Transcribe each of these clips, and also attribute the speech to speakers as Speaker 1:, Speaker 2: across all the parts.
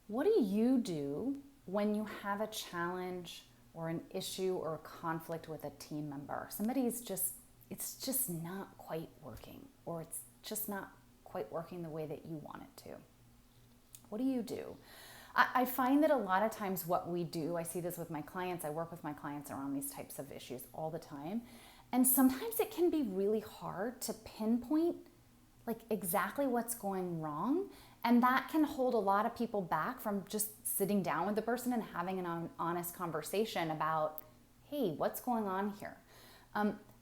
Speaker 1: What do you do when you have a challenge or an issue or a conflict with a team member? It's just not quite working, or it's just not quite working the way that you want it to. What do you do? I find that a lot of times what we do, I see this with my clients, I work with my clients around these types of issues all the time. And sometimes it can be really hard to pinpoint like exactly what's going wrong. And that can hold a lot of people back from just sitting down with the person and having an honest conversation about, hey, what's going on here?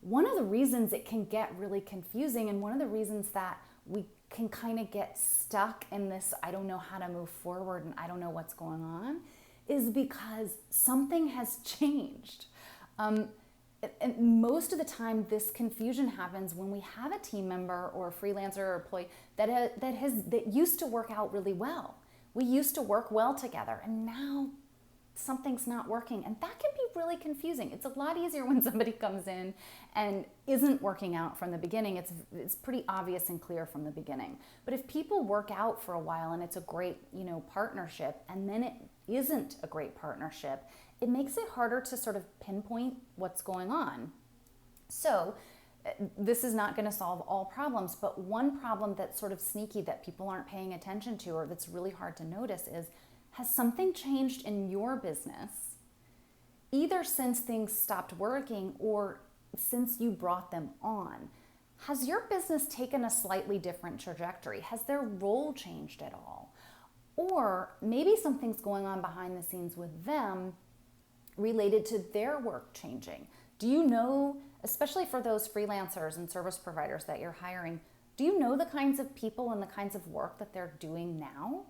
Speaker 1: One of the reasons it can get really confusing, and one of the reasons that we can kind of get stuck in this, I don't know how to move forward and I don't know what's going on, is because something has changed. And most of the time, this confusion happens when we have a team member or a freelancer or employee that used to work out really well. We used to work well together, and now something's not working, and that can be really confusing. It's a lot easier when somebody comes in and isn't working out from the beginning. It's pretty obvious and clear from the beginning. But if people work out for a while and it's a great, partnership, and then it isn't a great partnership, it makes it harder to sort of pinpoint what's going on. So this is not going to solve all problems, but one problem that's sort of sneaky that people aren't paying attention to, or that's really hard to notice, is, has something changed in your business, either since things stopped working or since you brought them on? Has your business taken a slightly different trajectory? Has their role changed at all? Or maybe something's going on behind the scenes with them related to their work changing. Do you know, especially for those freelancers and service providers that you're hiring, do you know the kinds of people and the kinds of work that they're doing now?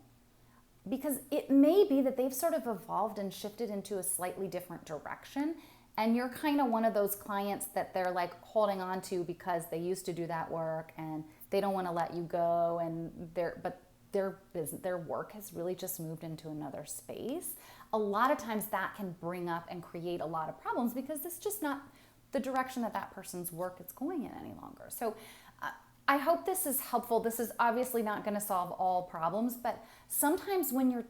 Speaker 1: Because it may be that they've sort of evolved and shifted into a slightly different direction, and you're kind of one of those clients that they're like holding on to because they used to do that work and they don't want to let you go, and their work has really just moved into another space. A lot of times that can bring up and create a lot of problems because it's just not the direction that person's work is going in any longer. So I hope this is helpful. This is obviously not going to solve all problems, but sometimes when you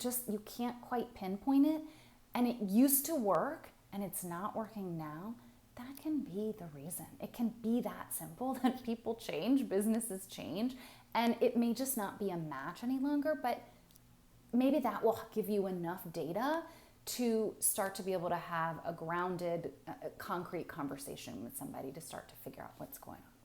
Speaker 1: can't quite pinpoint it, and it used to work and it's not working now, that can be the reason. It can be that simple, that people change, businesses change, and it may just not be a match any longer, but maybe that will give you enough data to start to be able to have a grounded, concrete conversation with somebody to start to figure out what's going on.